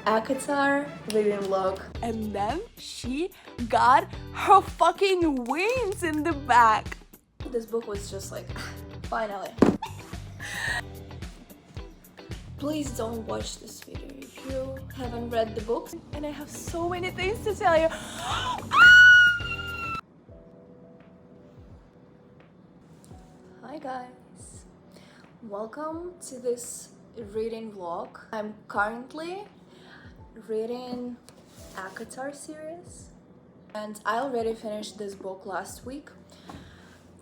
ACOTAR reading vlog. And then she got her fucking wings in the back. This book was just like, finally. Please don't watch this video if you haven't read the books. And I have so many things to tell you. Hi guys, welcome to this reading vlog. I'm currently reading ACOTAR series and I already finished this book last week.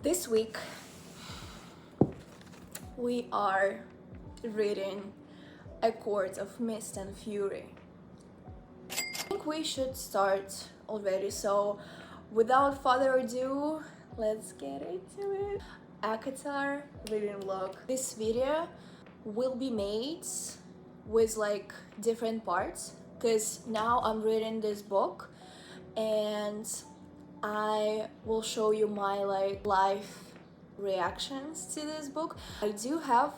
This week we are reading A Court of Mist and Fury. I think we should start already, so without further ado, let's get into it. ACOTAR reading vlog. This video will be made with like different parts because now I'm reading this book and I will show you my like life reactions to this book. I do have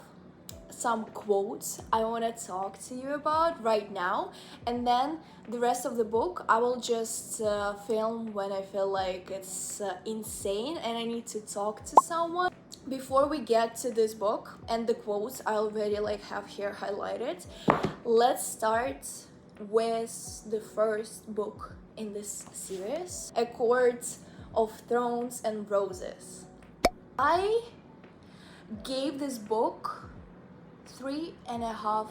some quotes I want to talk to you about right now, and then the rest of the book I will just film when I feel like it's insane and I need to talk to someone. Before we get to this book and the quotes I already like have here highlighted, let's start with the first book in this series, A Court of Thorns and Roses. I gave this book 3.5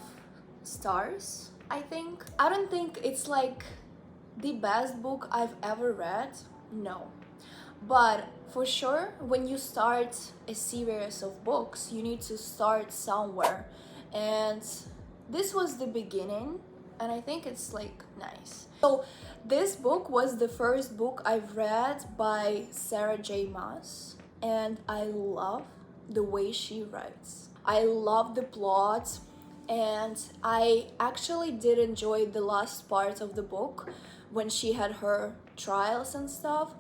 stars, I think. I don't think it's like the best book I've ever read, no. But for sure, when you start a series of books, you need to start somewhere. And this was the beginning, and I think it's like nice. So this book was the first book I've read by Sarah J. Maas, and I love the way she writes. I love the plot, and I actually did enjoy the last part of the book when she had her trials and stuff.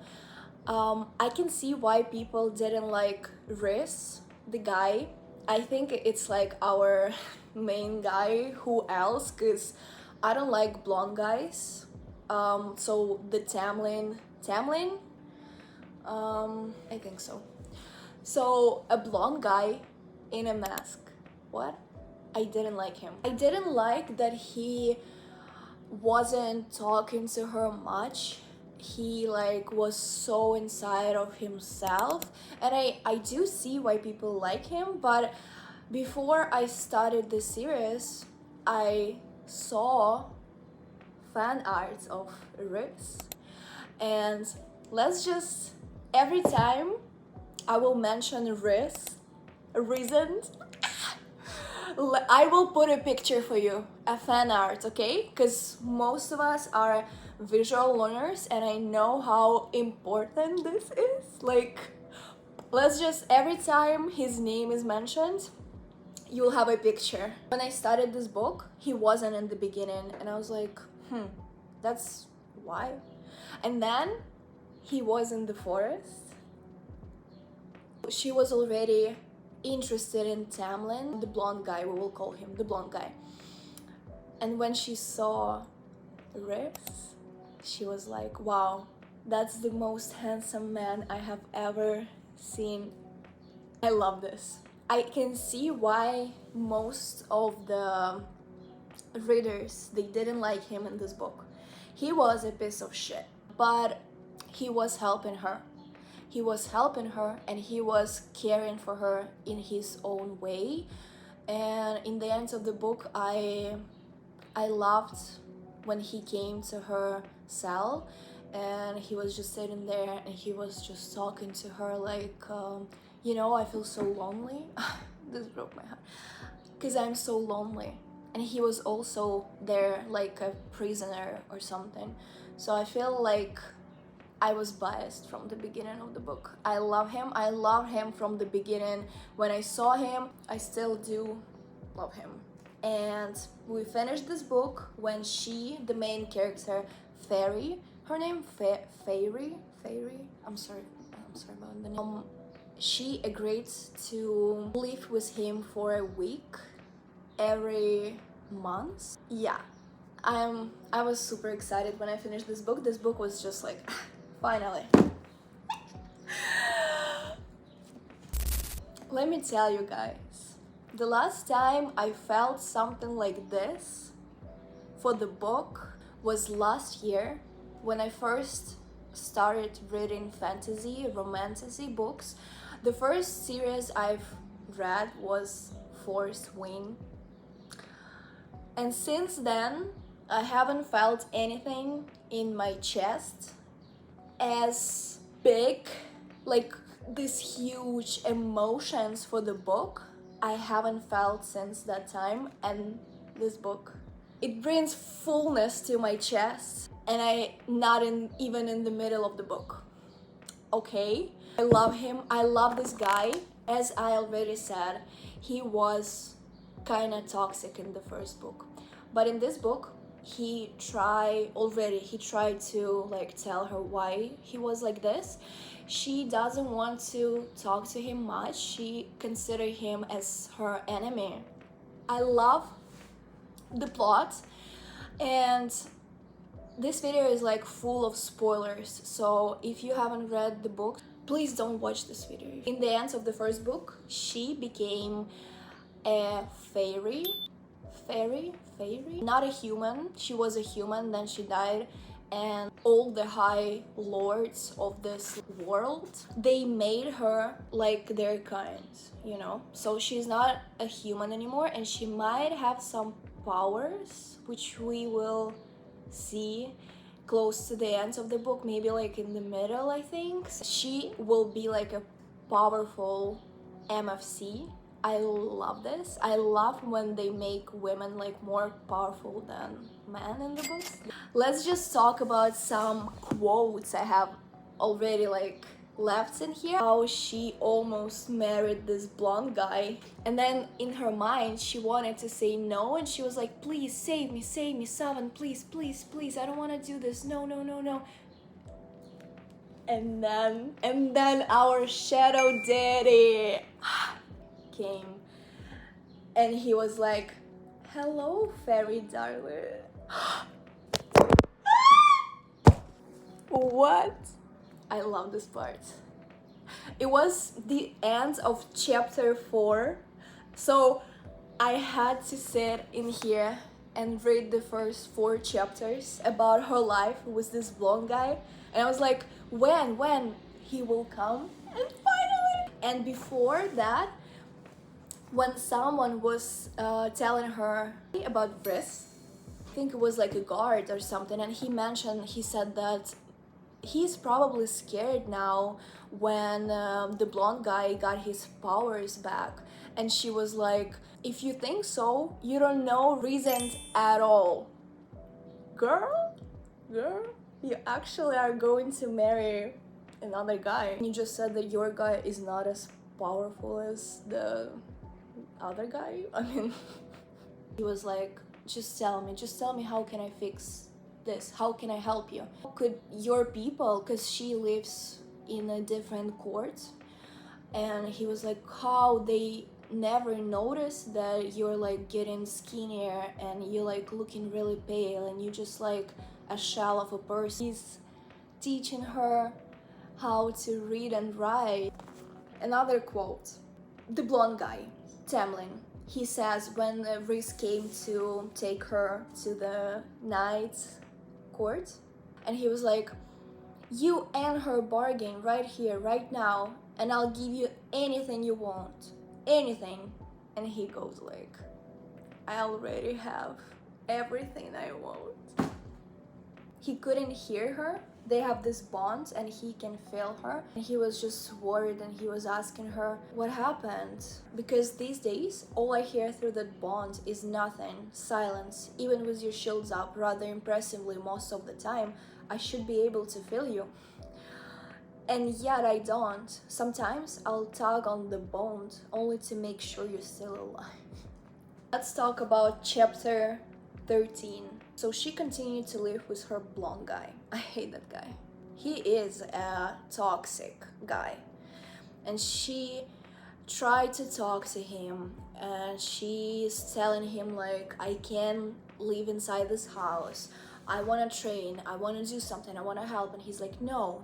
I can see why people didn't like Riz, the guy. I think it's like our main guy. Who else? Because I don't like blonde guys. So the Tamlin, I think so. So a blonde guy in a mask. What? I didn't like him. I didn't like that he wasn't talking to her much. He like was so inside of himself, and I do see why people like him. But before I started the series, I saw fan art of Riz, and let's just, every time I will mention reason, I will put a picture for you, a fan art, okay? Because most of us are visual learners and I know how important this is. Like, let's just, every time his name is mentioned, you'll have a picture. When I started this book, he wasn't in the beginning and I was like, that's why. And then he was in the forest. She was already interested in Tamlin, the blonde guy, we will call him the blonde guy. And when she saw Riz, she was like, wow, that's the most handsome man I have ever seen. I love this. I can see why most of the readers, they didn't like him in this book. He was a piece of shit, but he was helping her. He was helping her and he was caring for her in his own way. And in the end of the book, I loved when he came to her cell and he was just sitting there and he was just talking to her like, you know, I feel so lonely. This broke my heart because I'm so lonely. And he was also there like a prisoner or something. So I feel like I was biased from the beginning of the book. I love him. I love him from the beginning. When I saw him, I still do love him. And we finished this book when she, the main character, Fairy, her name Fairy, I'm sorry about the name. She agreed to live with him for a week every month. Yeah, I was super excited when I finished this book. This book was just like, finally. Let me tell you guys, the last time I felt something like this for the book was last year when I first started reading fantasy, romantasy books. The first series I've read was Forced Wing. And since then, I haven't felt anything in my chest as big, like these huge emotions for the book. I haven't felt since that time, and this book, it brings fullness to my chest, and I not even in the middle of the book. Okay, I love him. I love this guy. As I already said, he was kind of toxic in the first book, but in this book he tried to like tell her why he was like this. She doesn't want to talk to him much. She considers him as her enemy. I love the plot, and this video is like full of spoilers, so if you haven't read the book, please don't watch this video. In the end of the first book, she became a fairy, not a human. She was a human, then she died, and all the high lords of this world, they made her like their kind, you know? So she's not a human anymore, and she might have some powers, which we will see close to the end of the book, maybe like in the middle, I think. She will be like a powerful MFC. I love this. I love when they make women like more powerful than men in the books. Let's just talk about some quotes I have already like left in here. How she almost married this blonde guy, and then in her mind she wanted to say no, and she was like, please save me, Savan, please, I don't want to do this, no. And then our shadow daddy came, and he was like, hello fairy darling. What? I love this part. It was the end of chapter 4, so I had to sit in here and read the first 4 chapters about her life with this blonde guy, and I was like, when he will come, and finally. And before that, when someone was telling her about Briss, I think it was like a guard or something, and he said that he's probably scared now when the blonde guy got his powers back. And she was like, if you think so, you don't know reasons at all. Girl, you actually are going to marry another guy. You just said that your guy is not as powerful as the other guy. I mean, he was like, just tell me how can I fix this, how can I help you? Could your people, because she lives in a different court, and he was like, how they never noticed that you're like getting skinnier and you're like looking really pale and you're just like a shell of a person. He's teaching her how to read and write. Another quote, the blonde guy, Tamlin, he says when Rhys came to take her to the night court, and he was like, you and her bargain right here, right now, and I'll give you anything you want, anything. And he goes like, I already have everything I want. He couldn't hear her. They have this bond and he can feel her. And he was just worried, and he was asking her, what happened? Because these days, all I hear through that bond is nothing, silence. Even with your shields up rather impressively most of the time, I should be able to feel you. And yet I don't. Sometimes I'll tug on the bond only to make sure you're still alive. Let's talk about chapter 13. So she continued to live with her blonde guy. I hate that guy. He is a toxic guy. And she tried to talk to him, and she's telling him like, I can live inside this house. I want to train. I want to do something. I want to help. And he's like, no,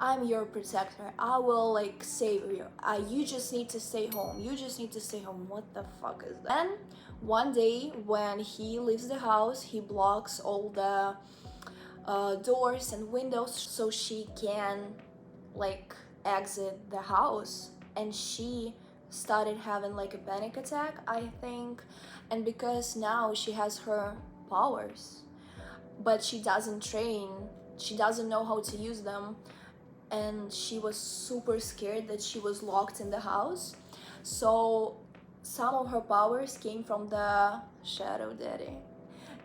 I'm your protector. I will like save you. You just need to stay home. You just need to stay home. What the fuck is that? And one day when he leaves the house, he blocks all the doors and windows so she can like exit the house. And she started having like a panic attack, I think. And because now she has her powers, but she doesn't train, she doesn't know how to use them, and she was super scared that she was locked in the house. So some of her powers came from the shadow daddy,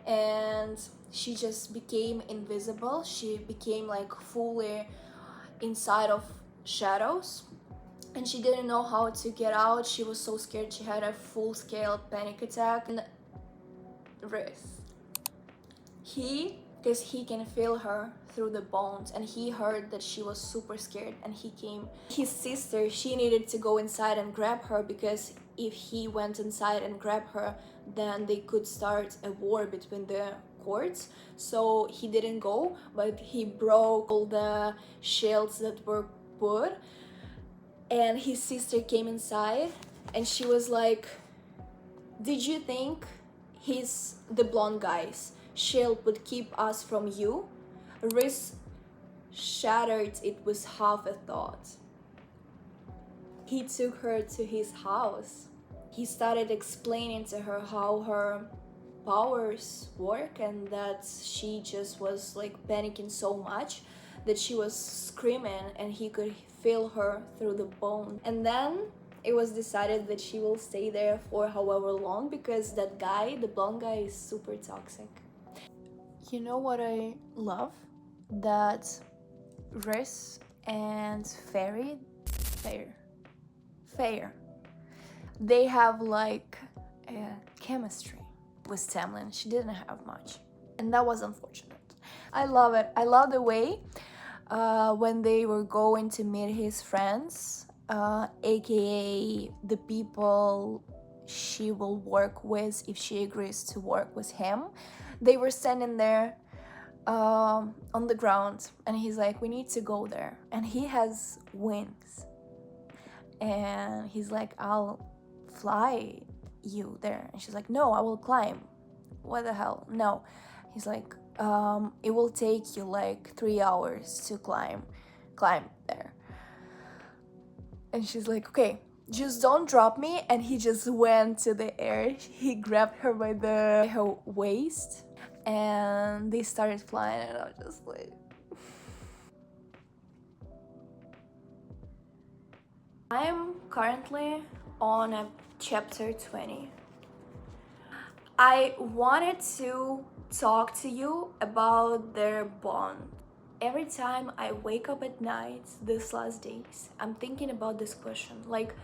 and she just became invisible. She became like fully inside of shadows, and she didn't know how to get out. She was so scared. She had a full-scale panic attack. And Riz, because he can feel her through the bones, and he heard that she was super scared, and he came. His sister, she needed to go inside and grab her, because if he went inside and grabbed her, then they could start a war between the courts. So he didn't go, but he broke all the shields that were put, and his sister came inside, and she was like, did you think the blonde guy's shield would keep us from you? Riz shattered it with half a thought. He took her to his house. He started explaining to her how her powers work, and that she just was like panicking so much that she was screaming, and he could feel her through the bone. And then it was decided that she will stay there for however long, because that guy, the blonde guy, is super toxic. You know what I love? That Riz and Fair, they have like a chemistry with Tamlin. She didn't have much, and that was unfortunate. I love it. I love the way when they were going to meet his friends, aka the people she will work with if she agrees to work with him. They were standing there on the ground, and he's like, we need to go there. And he has wings, and he's like, I'll fly you there. And she's like, no, I will climb. What the hell? No. He's like, it will take you like 3 hours to climb there. And she's like, okay, just don't drop me. And he just went to the air. He grabbed her by her waist, and they started flying, and I was just like... I'm currently on a chapter 20. I wanted to talk to you about their bond. Every time I wake up at night these last days, I'm thinking about this question, like,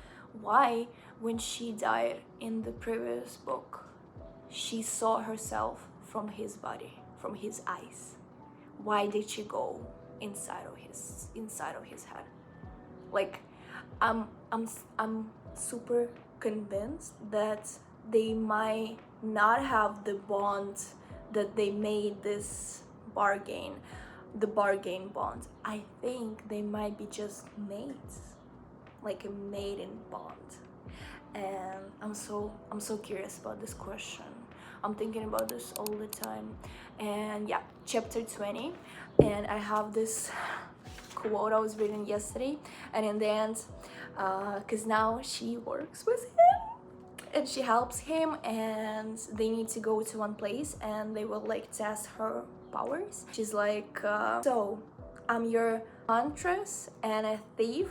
why, when she died in the previous book, she saw herself from his body, from his eyes? Why did she go inside of his head? Like, I'm super convinced that they might not have the bond that they made the bargain bond. I think they might be just mates, like a maiden bond. And I'm so curious about this question. I'm thinking about this all the time. And yeah, chapter 20, and I have this quote I was reading yesterday, and in the end, because now she works with him and she helps him, and they need to go to one place and they will like test her powers. She's like, so I'm your huntress and a thief?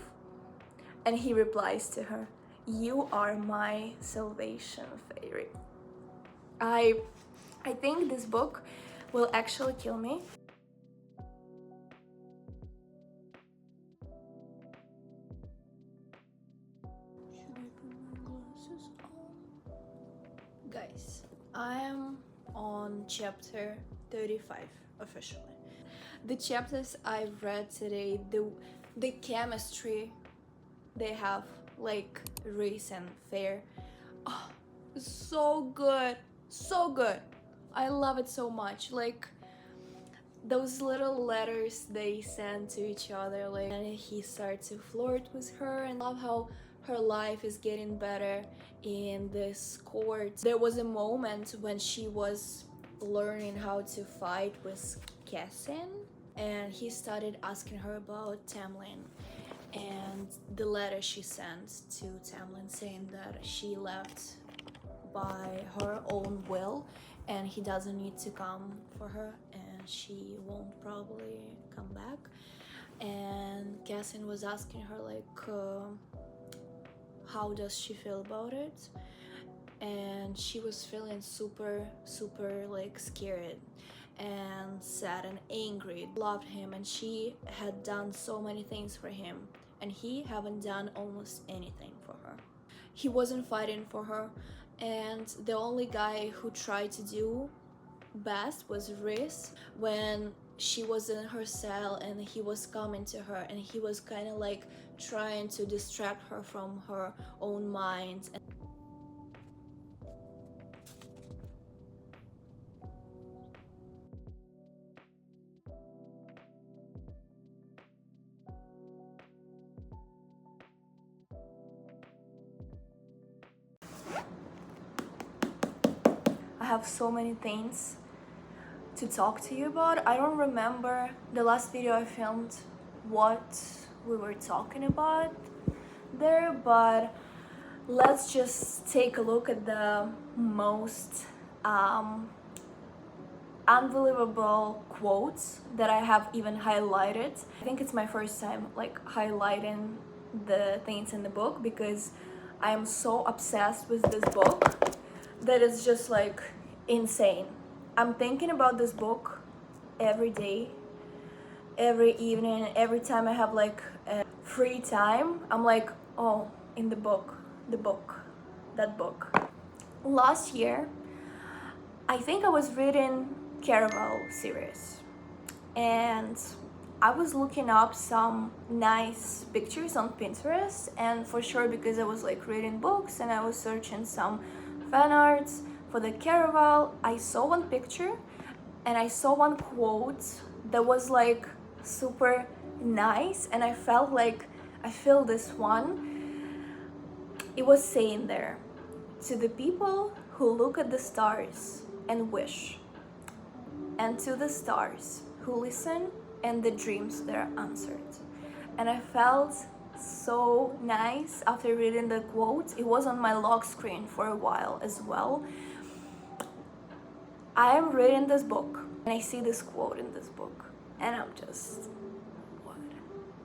And he replies to her, you are my salvation, Fairy. I think this book will actually kill me. Should I put my glasses on? Guys, I am on chapter 35 officially. The chapters I've read today, the chemistry they have, like Riz and Fair, oh, so good, so good. I love it so much. Like those little letters they send to each other, like, and he starts to flirt with her, and love how her life is getting better in this court. There was a moment when she was learning how to fight with Cassin, and he started asking her about Tamlin and the letter she sent to Tamlin saying that she left by her own will and he doesn't need to come for her and she won't probably come back. And Cassin was asking her like how does she feel about it, and she was feeling super like scared and sad and angry. Loved him and she had done so many things for him and he haven't done almost anything for her. He wasn't fighting for her, and the only guy who tried to do best was Rhys. When she was in her cell and he was coming to her and he was kind of like trying to distract her from her own mind. I have so many things to talk to you about. I don't remember the last video I filmed what we were talking about there, but let's just take a look at the most unbelievable quotes that I have even highlighted. I think it's my first time like highlighting the things in the book because I am so obsessed with this book that it's just like insane. I'm thinking about this book every day, every evening, every time I have like a free time. I'm like, oh, in the book, that book. Last year, I think I was reading Caraval series and I was looking up some nice pictures on Pinterest, and for sure because I was like reading books and I was searching some fan arts for the Caraval, I saw one picture and I saw one quote that was like super nice, and I felt like I feel this one. It was saying there, to the people who look at the stars and wish, and to the stars who listen and the dreams that are answered. And I felt so nice after reading the quote. It was on my lock screen for a while as well. I am reading this book and I see this quote in this book and I'm just, what?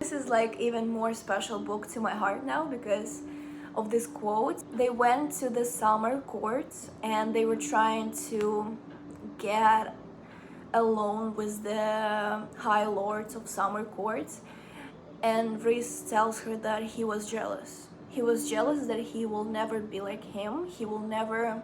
This is like even more special book to my heart now because of this quote. They went to the summer court and they were trying to get a loan with the high lords of summer court, and Rhys tells her that he was jealous. He was jealous that he will never be like him. He will never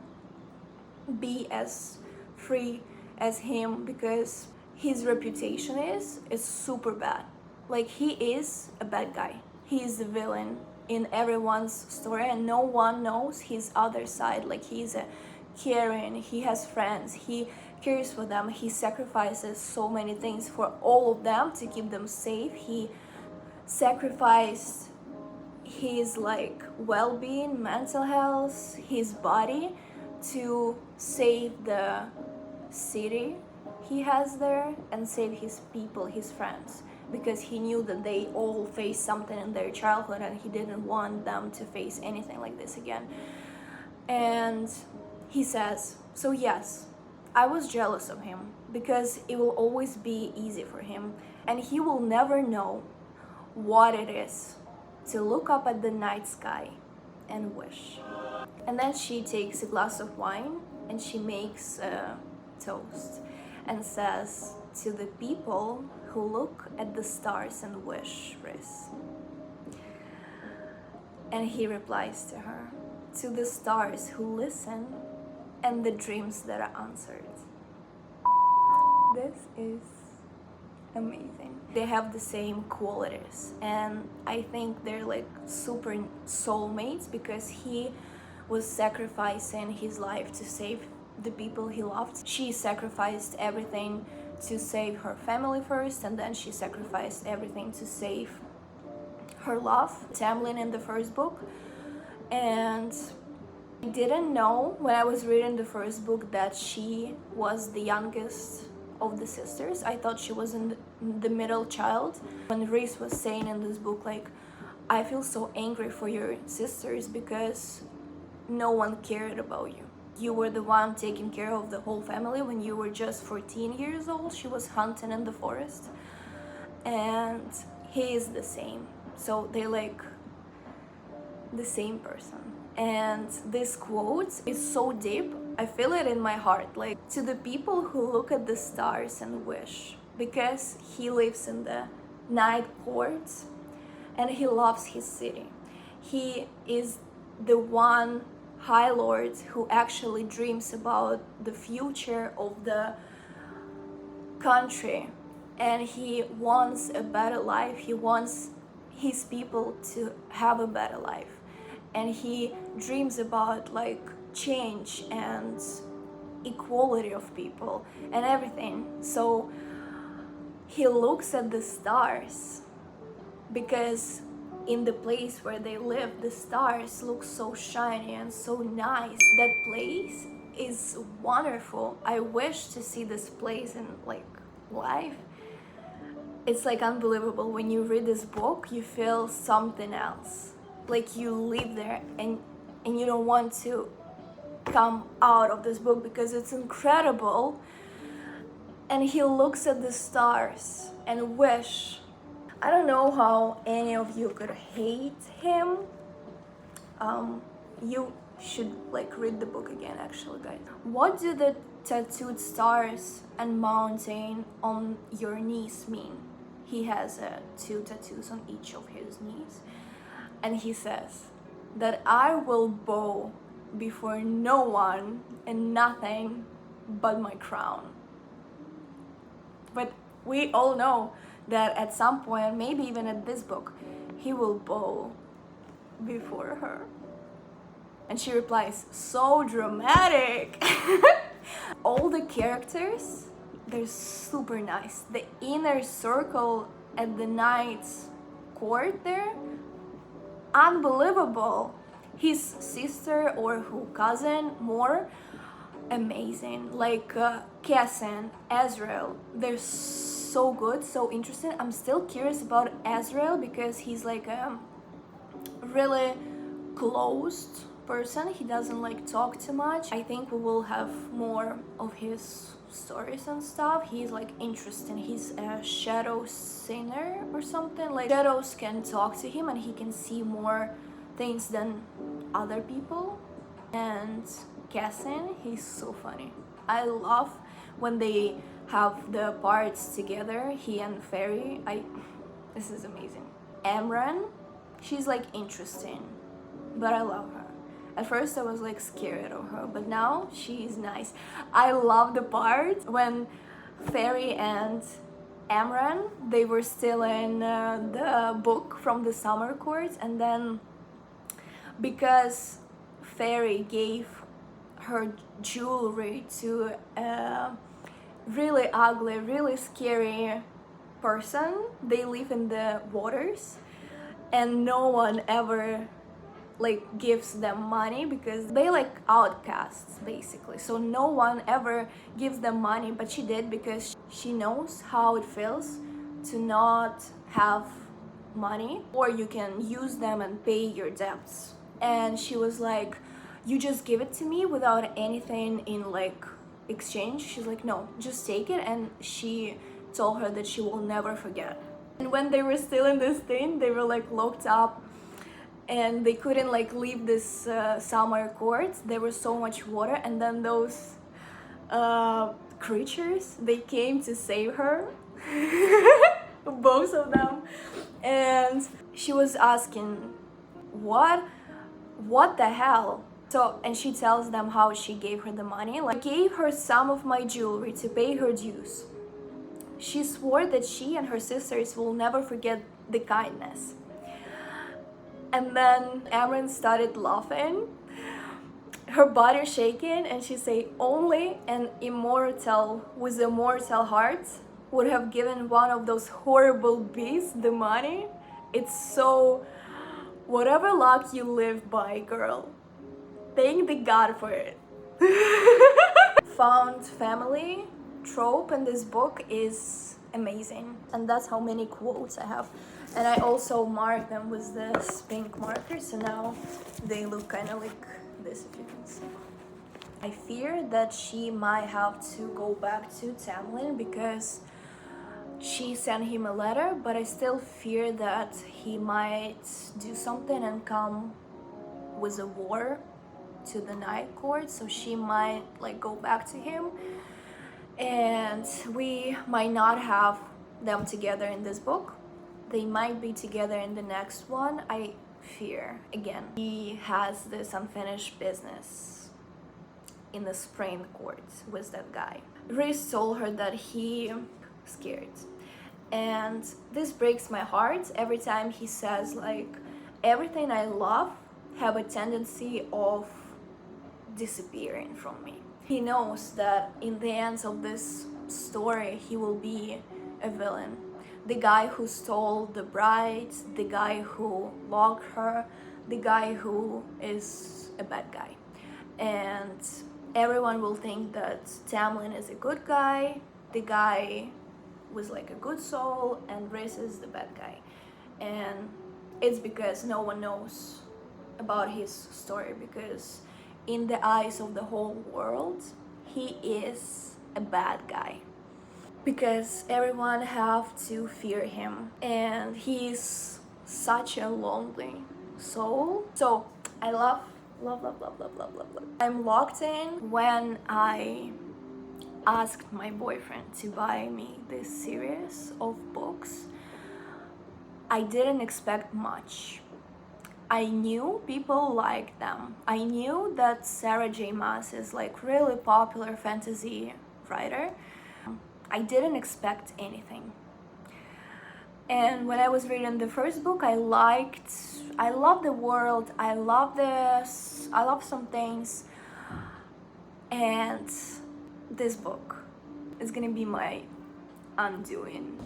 be as free as him because his reputation is super bad. Like, he is a bad guy. He is the villain in everyone's story and no one knows his other side. Like, he's a caring, he has friends, he cares for them, he sacrifices so many things for all of them to keep them safe. He sacrificed his like well-being, mental health, his body to save the city he has there and save his people, his friends, because he knew that they all faced something in their childhood and he didn't want them to face anything like this again. And he says, so yes, I was jealous of him because it will always be easy for him and he will never know what it is to look up at the night sky and wish. And then she takes a glass of wine and she makes a toast and says, to the people who look at the stars and wish, Rhys. And he replies to her, to the stars who listen and the dreams that are answered. This is amazing. They have the same qualities and I think they're like super soulmates because he was sacrificing his life to save the people he loved. She sacrificed everything to save her family first, and then she sacrificed everything to save her love, Tamlin, in the first book. And I didn't know when I was reading the first book that she was the youngest of the sisters. I thought she was in the middle child. When Rhys was saying in this book, like, I feel so angry for your sisters because no one cared about you. You were the one taking care of the whole family when you were just 14 years old. She was hunting in the forest. And he is the same. So they're like the same person. And this quote is so deep. I feel it in my heart. Like, to the people who look at the stars and wish, because he lives in the night court and he loves his city. He is the one High Lord who actually dreams about the future of the country, and he wants a better life. He wants his people to have a better life, and he dreams about like change and equality of people and everything. So he looks at the stars because in the place where they live, the stars look so shiny and so nice. That place is wonderful. I wish to see this place in like life. It's like unbelievable. When you read this book, you feel something else. Like you live there and you don't want to come out of this book because it's incredible. And he looks at the stars and wish. I don't know how any of you could hate him. You should like read the book again, actually, guys. What do the tattooed stars and mountain on your knees mean? He has 2 tattoos on each of his knees. And he says that I will bow before no one and nothing but my crown. But we all know that at some point, maybe even at this book, he will bow before her. And she replies, so dramatic. All the characters, they're super nice. The inner circle at the knight's court there, unbelievable. His sister or who cousin, more amazing. Like Cassian, Azrael, they're so good, so interesting. I'm still curious about Azrael because he's like a really closed person. He doesn't like talk too much. I think we will have more of his stories and stuff. He's like interesting. He's a shadow singer or something. Like shadows can talk to him and he can see more things than other people. And Cassian, he's so funny. I love when they have the parts together, he and Fairy. This is amazing. Amran, she's like interesting, but I love her. At first I was like scared of her, but now she's nice. I love the part when Fairy and Amran, they were still in the book from the summer court, and then because Fairy gave her jewelry to a really ugly, really scary person, they live in the waters and no one ever like gives them money because they like outcasts basically. So no one ever gives them money, but she did because she knows how it feels to not have money, or you can use them and pay your debts. And she was like, you just give it to me without anything in like exchange? She's like, no, just take it. And she told her that she will never forget. And when they were still in this thing, they were like locked up and they couldn't like leave this summer court. There was so much water, and then those creatures, they came to save her. Both of them. And she was asking, what the hell? So, and she tells them how she gave her the money. Like, I gave her some of my jewelry to pay her dues. She swore that she and her sisters will never forget the kindness. And then Amran started laughing. her body shaking, and she say only an immortal with a mortal heart would have given one of those horrible beasts the money. It's so, whatever luck you live by, girl, thank the god for it. Found family trope in this book is amazing, and that's how many quotes I have. And I also mark them with this pink marker, so now they look kind of like this, if you can see. I fear that she might have to go back to Tamlin because she sent him a letter, but I still fear that he might do something and come with a war to the Night Court, so she might like go back to him, and we might not have them together in this book. They might be together in the next one. I fear again. He has this unfinished business in the Supreme Court with that guy. Rhys told her that he scared, and this breaks my heart every time he says like everything I love have a tendency of disappearing from me. He knows that in the end of this story he will be a villain. The guy who stole the bride, the guy who locked her, the guy who is a bad guy. And everyone will think that Tamlin is a good guy, the guy with like a good soul, and Rhys is the bad guy. And it's because no one knows about his story, because in the eyes of the whole world he is a bad guy, because everyone have to fear him, and he's such a lonely soul. So I love. I'm locked in. When I asked my boyfriend to buy me this series of books, I didn't expect much. I knew people like them. I knew that Sarah J. Maas is like really popular fantasy writer. I didn't expect anything. And when I was reading the first book, I love the world, I love some things, and this book is gonna be my undoing.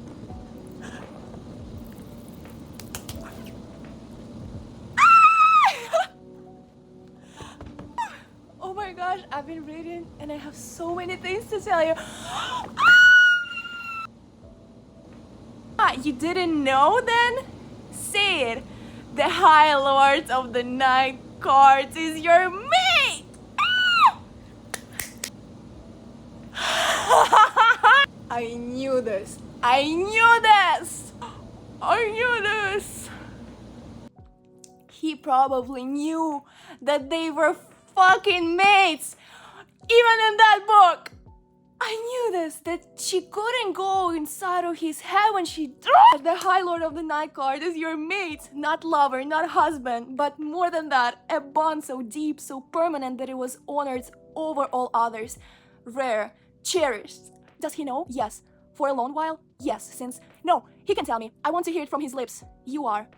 Oh my gosh, I've been reading and I have so many things to tell you. You didn't know then? Say it. The High Lord of the Night Court is your mate! I knew this. I knew this! I knew this! He probably knew that they were fucking mates, even in that book. I knew this, that she couldn't go inside of his head when she dropped. The High Lord of the Night Court is your mate, not lover, not husband, but more than that, a bond so deep, so permanent that it was honored over all others, rare, cherished. Does he know? Yes. For a long while? Yes, since... No, he can tell me. I want to hear it from his lips. You are...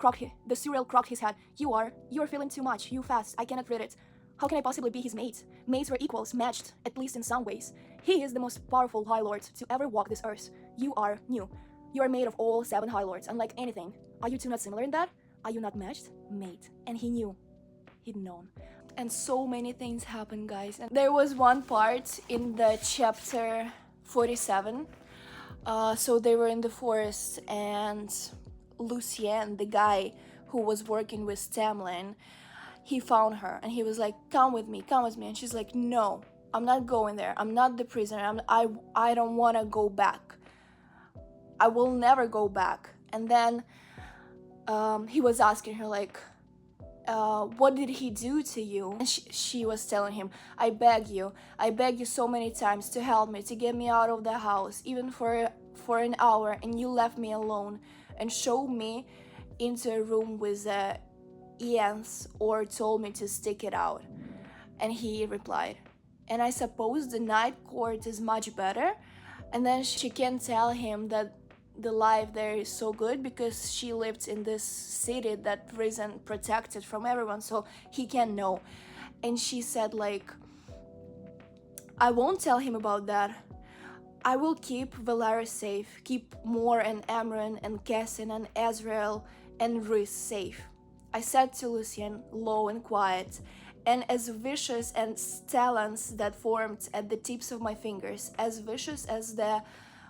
The surreal crocked his head. You're feeling too much, you fast, I cannot read it. How can I possibly be his mate? Mates were equals, matched, at least in some ways. He is the most powerful High Lord to ever walk this earth. You are new. You are made of all 7 High Lords, unlike anything. Are you two not similar in that? Are you not matched? Mate. And he knew. He'd known. And so many things happened, guys. And there was one part in the chapter 47. So they were in the forest, and Lucien, the guy who was working with Tamlin, he found her and he was like, come with me, and she's like, no, I'm not going there, I'm not the prisoner, I don't want to go back, I will never go back. And then he was asking her like, what did he do to you? And she was telling him, I beg you so many times to help me, to get me out of the house, even for an hour, and you left me alone and showed me into a room with Ian's, or told me to stick it out. And he replied, and I suppose the Night Court is much better. And then she can tell him that the life there is so good because she lived in this city that isn't protected from everyone, so he can know. and she said like, I won't tell him about that. I will keep Valeris safe, keep Mor and Amron and Cassin and Azrael and Rhys safe. I said to Lucien, low and quiet, and as vicious as talons that formed at the tips of my fingers, as vicious as the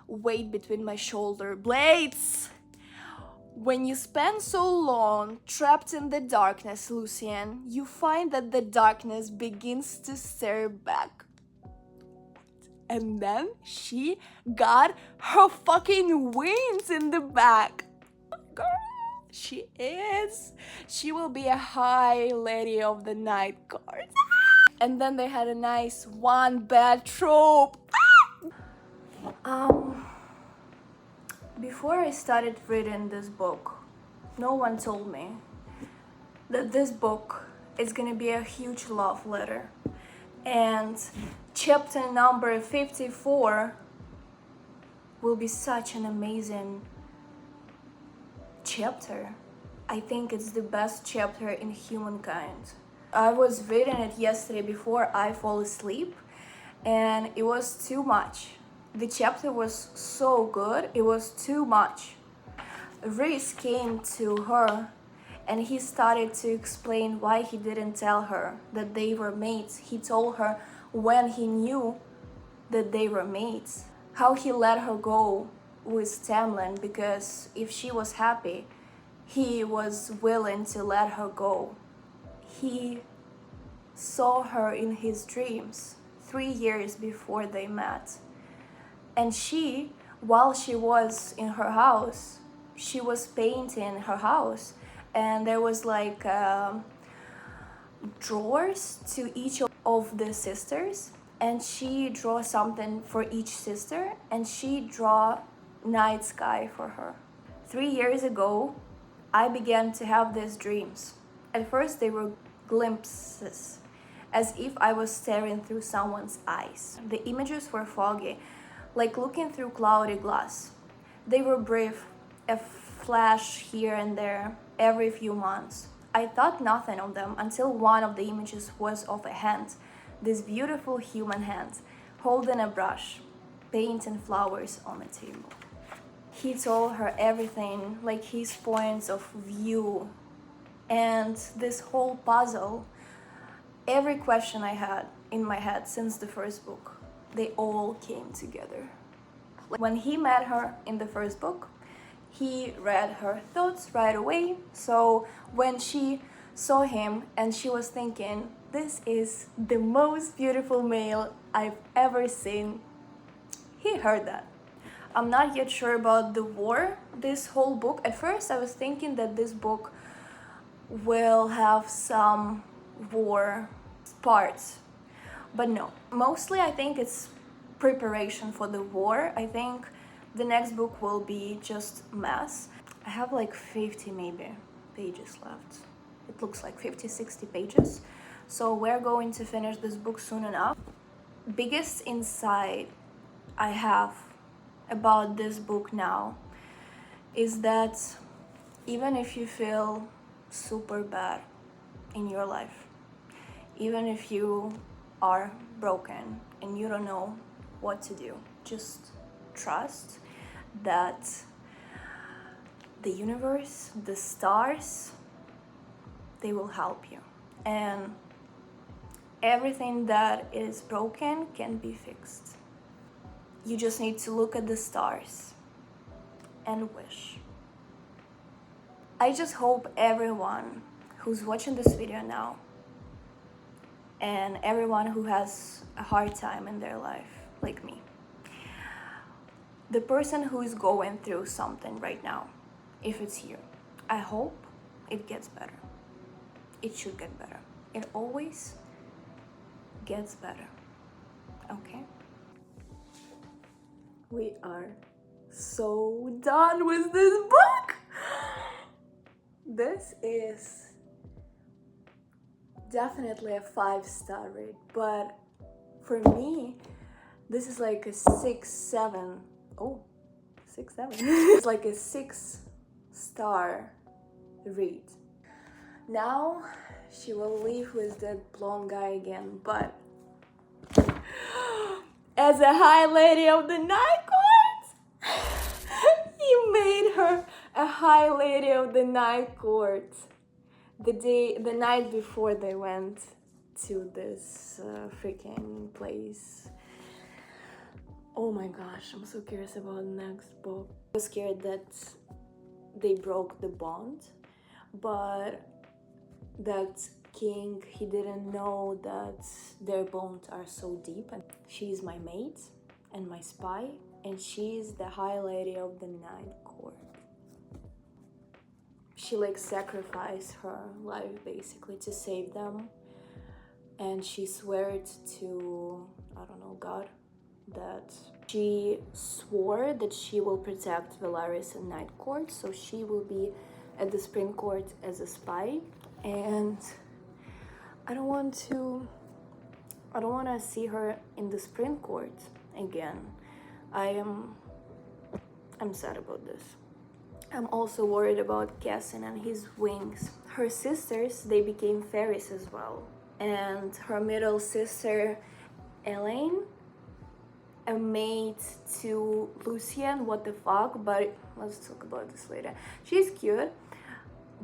weight between my shoulder blades. When you spend so long trapped in the darkness, Lucien, you find that the darkness begins to stare back. And then she got her fucking wings in the back. Girl, she is. She will be a high lady of the night guard. And then they had a nice one bad trope. Before I started reading this book, no one told me that this book is gonna be a huge love letter. And chapter number 54 will be such an amazing chapter. I think it's the best chapter in humankind. I was reading it yesterday before I fall asleep, and it was too much. The chapter was so good, it was too much. Rhys came to her and he started to explain why he didn't tell her that they were mates. He told her when he knew that they were mates. How he let her go with Tamlin, because if she was happy, he was willing to let her go. He saw her in his dreams 3 years before they met. And she, while she was in her house, she was painting her house, and there was like drawers to each of the sisters, and she drew something for each sister, and she drew night sky for her. 3 years ago, I began to have these dreams. At first they were glimpses, as if I was staring through someone's eyes. The images were foggy, like looking through cloudy glass. They were brief, a flash here and there, every few months. I thought nothing of them until one of the images was of a hand, this beautiful human hand, holding a brush, painting flowers on a table. He told her everything, like his points of view, and this whole puzzle, every question I had in my head since the first book, they all came together. When he met her in the first book, he read her thoughts right away. So when she saw him and she was thinking, this is the most beautiful male I've ever seen, he heard that. I'm not yet sure about the war, this whole book. At first I was thinking that this book will have some war parts, but no. Mostly I think it's preparation for the war. I think the next book will be just mess. I have like 50 maybe pages left. It looks like 50-60 pages. So we're going to finish this book soon enough. Biggest insight I have about this book now is that even if you feel super bad in your life, even if you are broken and you don't know what to do, just trust that the universe, the stars, they will help you, and everything that is broken can be fixed. You just need to look at the stars and wish. I just hope everyone who's watching this video now, and everyone who has a hard time in their life, like me, the person who is going through something right now, if it's you, I hope it gets better. It should get better. It always gets better. Okay? We are so done with this book. This is definitely a 5-star read, but for me, this is like a 6-7. Oh, 6-7. It's like a 6-star read. Now she will leave with that blonde guy again, but as a high lady of the night court, you made her a high lady of the night court. The night before they went to this freaking place. Oh my gosh, I'm so curious about the next book. I was scared that they broke the bond, but that king, he didn't know that their bonds are so deep. And she's my mate and my spy, and she's the high lady of the night court. She like sacrificed her life basically to save them, and she sweared to, I don't know, God, that she swore that she will protect Velaris in night court, so she will be at the spring court as a spy. And I don't want to see her in the spring court again. I'm sad about this. I'm also worried about Cassin and his wings. Her sisters, they became fairies as well, and her middle sister Elaine, a mate to Lucian, what the fuck, but let's talk about this later. She's cute,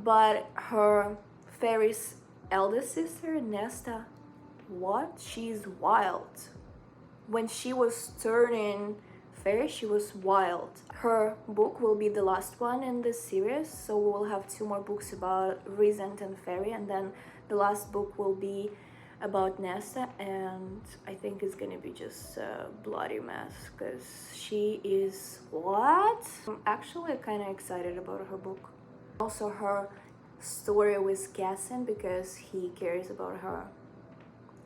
but her fairy's eldest sister, Nesta, what? She's wild. When she was turning fairy, she was wild. Her book will be the last one in this series, so we will have 2 more books about Resent and Fairy, and then the last book will be about Nesta, and I think it's gonna be just a bloody mess because she is what? I'm actually kind of excited about her book. Also her story with Cassin, because he cares about her,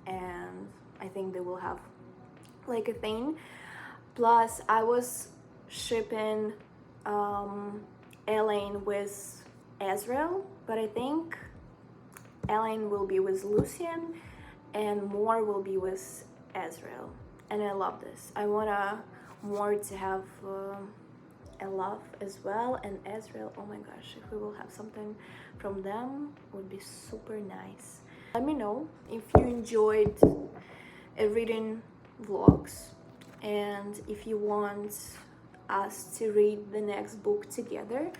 and I think they will have like a thing. Plus I was shipping Elaine with Ezreal, but I think Elaine will be with Lucian and Moore will be with Ezreal, and I love this. I want Moore to have a love as well, and Ezreal, oh my gosh, if we will have something from them, would be super nice. Let me know if you enjoyed reading vlogs, and if you want us to read the next book together.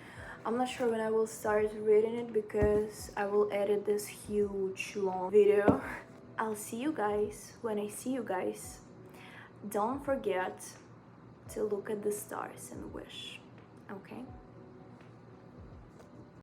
I'm not sure when I will start reading it because I will edit this huge long video. I'll see you guys when I see you guys. Don't forget to look at the stars and wish, okay?